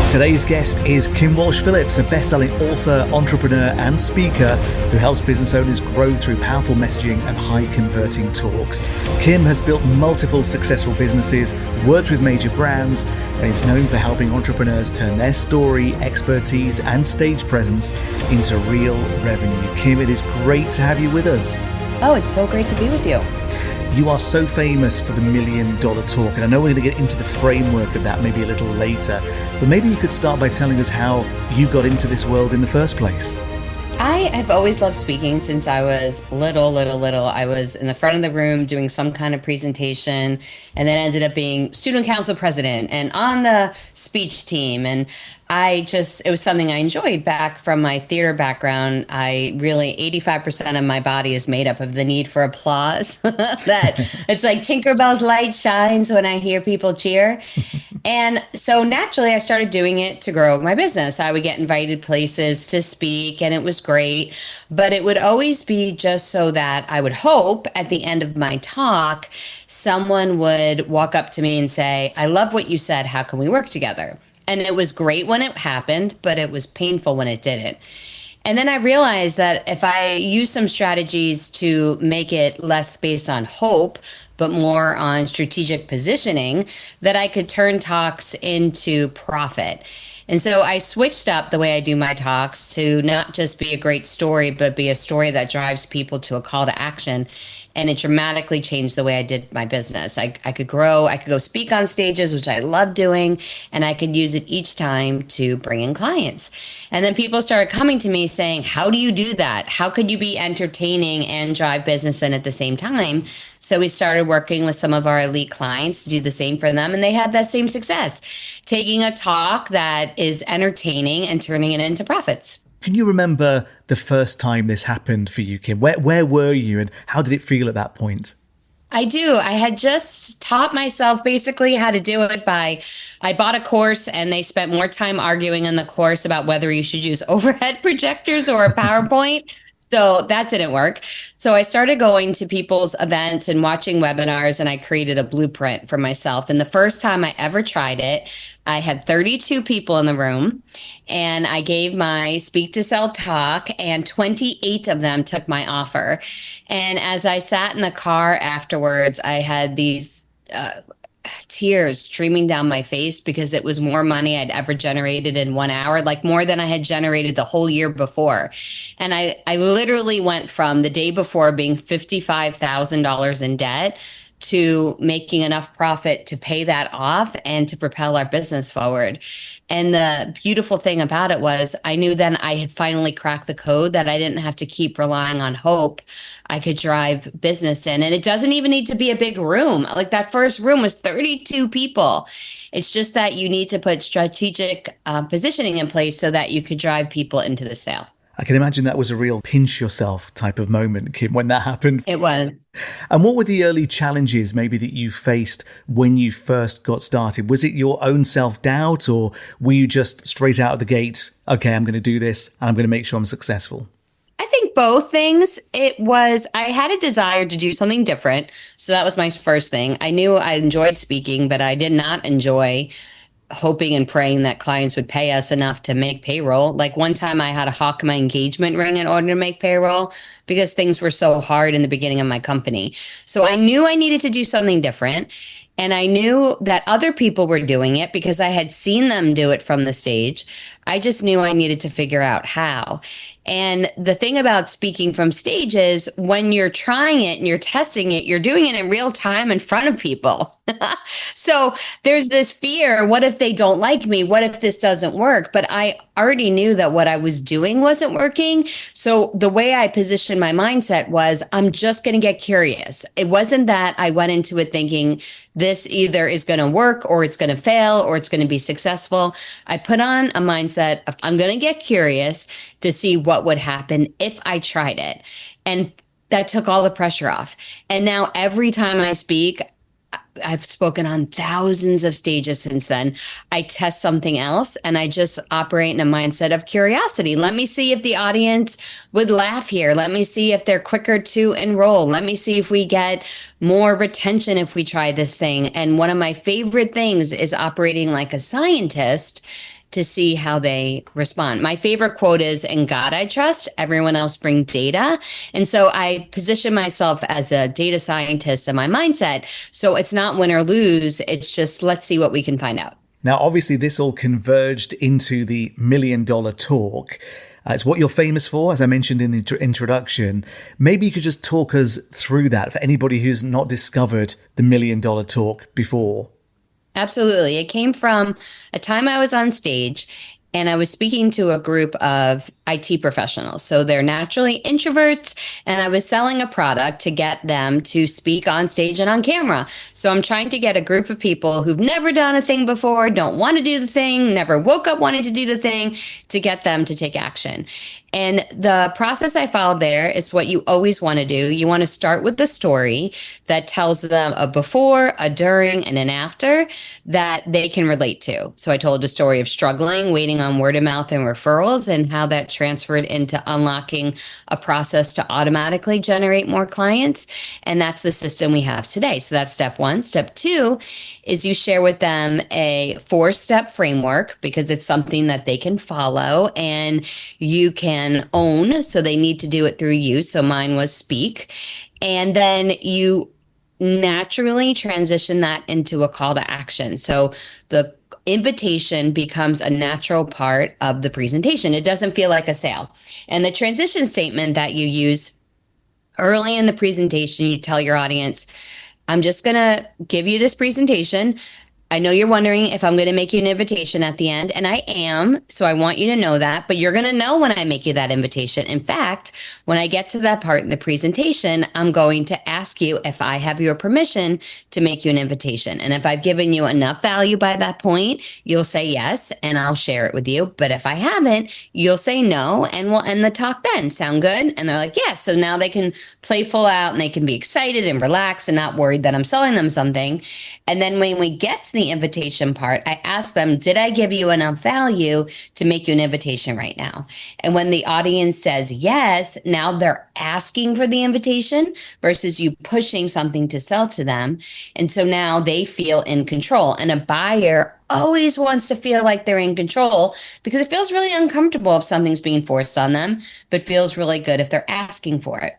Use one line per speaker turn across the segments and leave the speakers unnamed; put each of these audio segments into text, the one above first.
Today's guest is Kim Walsh Phillips, a best-selling author, entrepreneur, and speaker who helps business owners grow through powerful messaging and high-converting talks. Kim has built multiple successful businesses, worked with major brands, and is known for helping entrepreneurs turn their story, expertise, and stage presence into real revenue. Kim, it is great to have you with us.
Oh, it's so great to be with you.
You are so famous for the $1 Million Talk, and I know we're going to get into the framework of that maybe a little later, but maybe you could start by telling us how you got into this world in the first place.
I have always loved speaking since I was little. I was in the front of the room doing some kind of presentation, and then ended up being student council president and on the speech team. And it was something I enjoyed back from my theater background. 85% of my body is made up of the need for applause. That it's like Tinkerbell's light shines when I hear people cheer. And so naturally I started doing it to grow my business. I would get invited places to speak, and it was great, but it would always be just so that I would hope at the end of my talk, someone would walk up to me and say, "I love what you said. How can we work together?" And it was great when it happened, but it was painful when it didn't. And then I realized that if I use some strategies to make it less based on hope, but more on strategic positioning, that I could turn talks into profit. And so I switched up the way I do my talks to not just be a great story, but be a story that drives people to a call to action. And it dramatically changed the way I did my business. I could grow, I could go speak on stages, which I love doing, and I could use it each time to bring in clients. And then people started coming to me saying, "How do you do that? How could you be entertaining and drive business in at the same time?" So we started working with some of our elite clients to do the same for them, and they had that same success, taking a talk that is entertaining and turning it into profits.
Can you remember the first time this happened for you, Kim? Where were you and how did it feel at that point?
I do. I had just taught myself basically how to do it I bought a course, and they spent more time arguing in the course about whether you should use overhead projectors or a PowerPoint. So that didn't work. So I started going to people's events and watching webinars, and I created a blueprint for myself. And the first time I ever tried it, I had 32 people in the room, and I gave my speak to sell talk, and 28 of them took my offer. And as I sat in the car afterwards, I had these tears streaming down my face because it was more money I'd ever generated in 1 hour, like more than I had generated the whole year before. And I literally went from the day before being $55,000 in debt to making enough profit to pay that off and to propel our business forward. And the beautiful thing about it was I knew then I had finally cracked the code, that I didn't have to keep relying on hope. I could drive business in. And it doesn't even need to be a big room. Like that first room was 32 people. It's just that you need to put strategic positioning in place so that you could drive people into the sale.
I can imagine that was a real pinch yourself type of moment, Kim, when that happened.
It was.
And what were the early challenges maybe that you faced when you first got started? Was it your own self-doubt, or were you just straight out of the gate, okay, I'm going to do this and I'm going to make sure I'm successful?
I think both things. I had a desire to do something different. So that was my first thing. I knew I enjoyed speaking, but I did not enjoy hoping and praying that clients would pay us enough to make payroll. Like one time I had to hawk my engagement ring in order to make payroll because things were so hard in the beginning of my company. So I knew I needed to do something different. And I knew that other people were doing it because I had seen them do it from the stage. I just knew I needed to figure out how. And the thing about speaking from stage is when you're trying it and you're testing it, you're doing it in real time in front of people. So there's this fear. What if they don't like me? What if this doesn't work? But I already knew that what I was doing wasn't working. So the way I positioned my mindset was, I'm just going to get curious. It wasn't that I went into it thinking this either is going to work or it's going to fail or it's going to be successful. I put on a mindset of I'm going to get curious to see what would happen if I tried it. And that took all the pressure off. And now every time I speak, I've spoken on thousands of stages since then. I test something else and I just operate in a mindset of curiosity. Let me see if the audience would laugh here. Let me see if they're quicker to enroll. Let me see if we get more retention if we try this thing. And one of my favorite things is operating like a scientist to see how they respond. My favorite quote is, "In God I trust, everyone else bring data." And so I position myself as a data scientist in my mindset. So it's not win or lose. It's just, let's see what we can find out.
Now, obviously, this all converged into the $1 million talk. It's what you're famous for, as I mentioned in the introduction. Maybe you could just talk us through that for anybody who's not discovered the $1 million talk before.
Absolutely. It came from a time I was on stage and I was speaking to a group of IT professionals. So they're naturally introverts, and I was selling a product to get them to speak on stage and on camera. So I'm trying to get a group of people who've never done a thing before, don't want to do the thing, never woke up wanting to do the thing, to get them to take action. And the process I followed there is what you always want to do. You want to start with the story that tells them a before, a during, and an after that they can relate to. So I told a story of struggling, waiting on word of mouth and referrals, and how that transferred into unlocking a process to automatically generate more clients. And that's the system we have today. So that's step one. Step two is you share with them a 4-step framework because it's something that they can follow and you can own. So they need to do it through you. So mine was speak. And then you naturally transition that into a call to action. So the invitation becomes a natural part of the presentation. It doesn't feel like a sale. And the transition statement that you use early in the presentation, you tell your audience, "I'm just going to give you this presentation. I know you're wondering if I'm going to make you an invitation at the end, and I am. So I want you to know that, but you're going to know when I make you that invitation. In fact, when I get to that part in the presentation, I'm going to ask you if I have your permission to make you an invitation. And if I've given you enough value by that point, you'll say yes, and I'll share it with you. But if I haven't, you'll say no, and we'll end the talk then. Sound good?" And they're like, "Yes." So now they can play full out and they can be excited and relaxed and not worried that I'm selling them something. And then when we get to the invitation part, I ask them, "Did I give you enough value to make you an invitation right now?" And when the audience says yes, now they're asking for the invitation versus you pushing something to sell to them. And so now they feel in control. And a buyer always wants to feel like they're in control because it feels really uncomfortable if something's being forced on them, but feels really good if they're asking for it.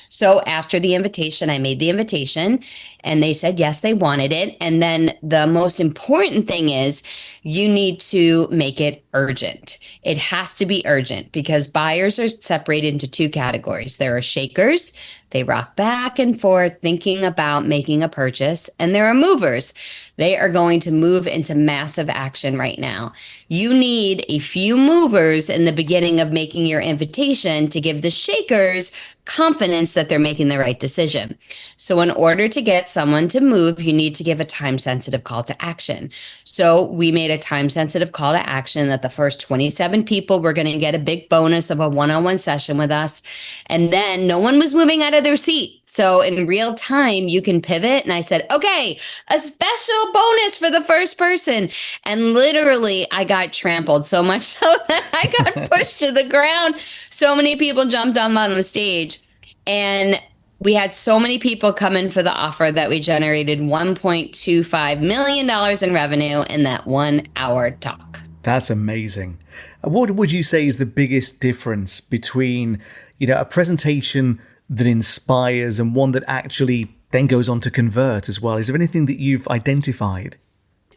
So after the invitation, I made the invitation and they said, yes, they wanted it. And then the most important thing is you need to make it urgent. It has to be urgent because buyers are separated into 2 categories. There are shakers. They rock back and forth thinking about making a purchase. And there are movers. They are going to move into massive action right now. You need a few movers in the beginning of making your invitation to give the shakers confidence that they're making the right decision. So in order to get someone to move, you need to give a time-sensitive call to action. So we made a time-sensitive call to action that the first 27 people were going to get a big bonus of a one-on-one session with us. And then no one was moving out of their seat. So in real time, you can pivot. And I said, okay, a special bonus for the first person. And literally, I got trampled so much so that I got pushed to the ground. So many people jumped on the stage. And we had so many people come in for the offer that we generated $1.25 million in revenue in that 1-hour talk.
That's amazing. What would you say is the biggest difference between, a presentation that inspires and one that actually then goes on to convert as well? Is there anything that you've identified?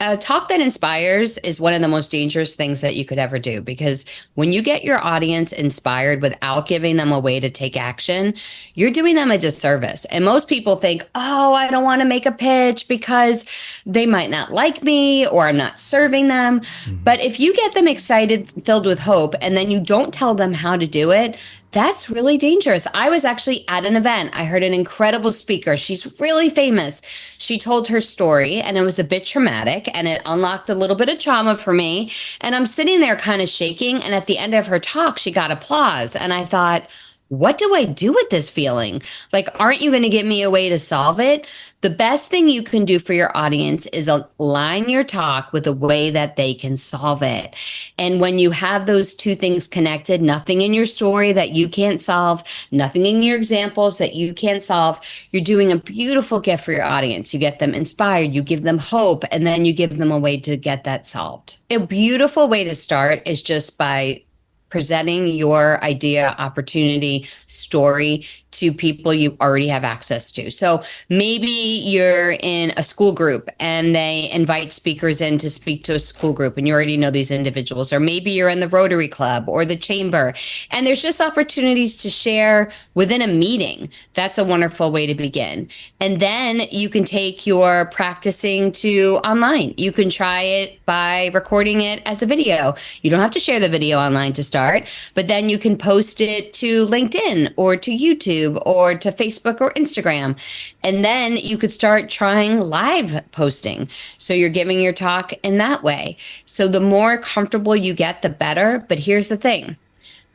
A talk that inspires is one of the most dangerous things that you could ever do, because when you get your audience inspired without giving them a way to take action, you're doing them a disservice. And most people think, oh, I don't want to make a pitch because they might not like me or I'm not serving them. But if you get them excited, filled with hope, and then you don't tell them how to do it, that's really dangerous. I was actually at an event. I heard an incredible speaker. She's really famous. She told her story and it was a bit traumatic and it unlocked a little bit of trauma for me. And I'm sitting there kind of shaking. And at the end of her talk, she got applause. And I thought, what do I do with this feeling? Like, aren't you going to give me a way to solve it? The best thing you can do for your audience is align your talk with a way that they can solve it. And when you have those two things connected, nothing in your story that you can't solve, nothing in your examples that you can't solve, you're doing a beautiful gift for your audience. You get them inspired, you give them hope, and then you give them a way to get that solved. A beautiful way to start is just by presenting your idea, opportunity, story to people you already have access to. So maybe you're in a school group and they invite speakers in to speak to a school group and you already know these individuals, or maybe you're in the Rotary Club or the Chamber and there's just opportunities to share within a meeting. That's a wonderful way to begin. And then you can take your practicing to online. You can try it by recording it as a video. You don't have to share the video online to start, but then you can post it to LinkedIn or to YouTube or to Facebook or Instagram. And then you could start trying live posting. So you're giving your talk in that way. So the more comfortable you get, the better. But here's the thing.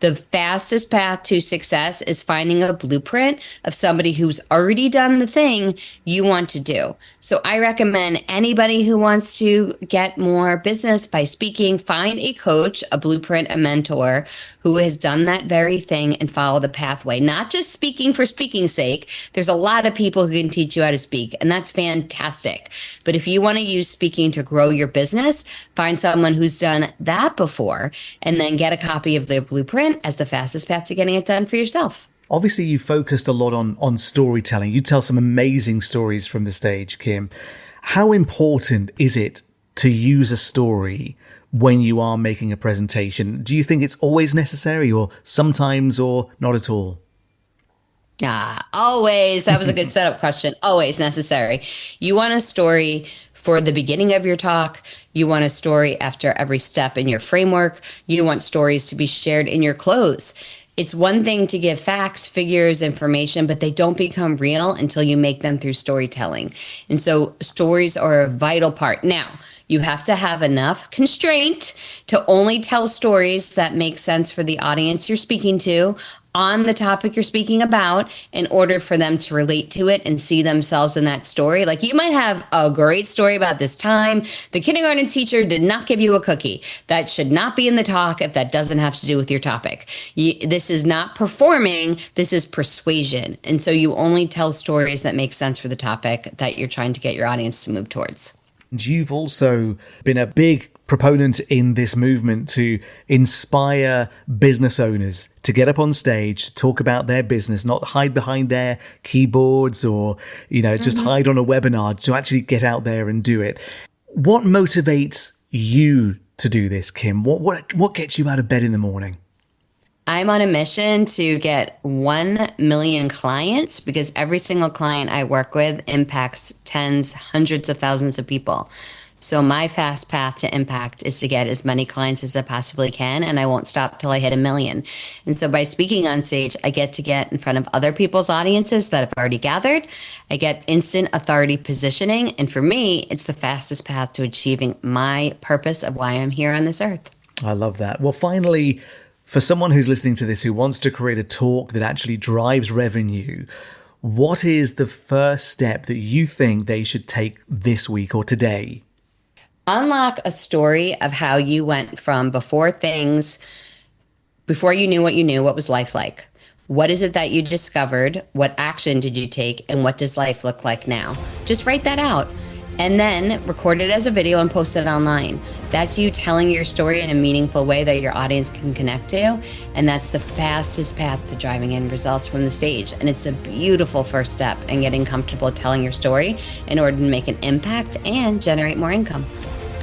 The fastest path to success is finding a blueprint of somebody who's already done the thing you want to do. So I recommend anybody who wants to get more business by speaking, find a coach, a blueprint, a mentor who has done that very thing and follow the pathway. Not just speaking for speaking's sake. There's a lot of people who can teach you how to speak, and that's fantastic. But if you want to use speaking to grow your business, find someone who's done that before and then get a copy of their blueprint as the fastest path to getting it done for yourself.
Obviously, you focused a lot on storytelling. You tell some amazing stories from the stage, Kim. How important is it to use a story when you are making a presentation? Do you think it's always necessary, or sometimes, or not at all?
Always. That was a good setup question. Always necessary. You want a story for the beginning of your talk. You want a story after every step in your framework. You want stories to be shared in your close. It's one thing to give facts, figures, information, but they don't become real until you make them through storytelling. And so stories are a vital part. Now, you have to have enough constraint to only tell stories that make sense for the audience you're speaking to on the topic you're speaking about in order for them to relate to it and see themselves in that story. Like, you might have a great story about this time the kindergarten teacher did not give you a cookie. That should not be in the talk if that doesn't have to do with your topic. This is not performing, this is persuasion. And so you only tell stories that make sense for the topic that you're trying to get your audience to move towards.
You've also been a big proponent in this movement to inspire business owners to get up on stage, talk about their business, not hide behind their keyboards or, just hide on a webinar, to actually get out there and do it. What motivates you to do this, Kim? What gets you out of bed in the morning?
I'm on a mission to get 1 million clients, because every single client I work with impacts tens, hundreds of thousands of people. So my fast path to impact is to get as many clients as I possibly can, and I won't stop till I hit 1 million. And so by speaking on stage, I get to get in front of other people's audiences that have already gathered. I get instant authority positioning, and for me, it's the fastest path to achieving my purpose of why I'm here on this earth.
I love that. Well, finally, for someone who's listening to this who wants to create a talk that actually drives revenue, what is the first step that you think they should take this week or today?
Unlock a story of how you went from before you knew, what was life like? What is it that you discovered? What action did you take? And what does life look like now? Just write that out and then record it as a video and post it online. That's you telling your story in a meaningful way that your audience can connect to. And that's the fastest path to driving in results from the stage. And it's a beautiful first step in getting comfortable telling your story in order to make an impact and generate more income.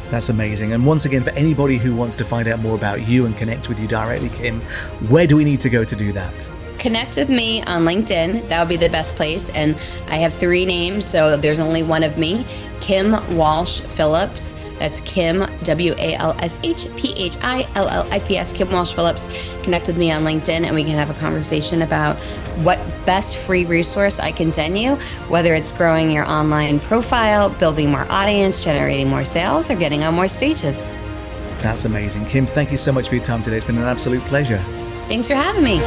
That's amazing. And once again, for anybody who wants to find out more about you and connect with you directly, Kim, where do we need to go to do that?
Connect with me on LinkedIn. That would be the best place. And I have 3 names, so there's only one of me. Kim Walsh Phillips. That's Kim, WALSHPHILLIPS, Kim Walsh Phillips. Connect with me on LinkedIn and we can have a conversation about what best free resource I can send you, whether it's growing your online profile, building more audience, generating more sales, or getting on more stages.
That's amazing. Kim, thank you so much for your time today. It's been an absolute pleasure.
Thanks for having me.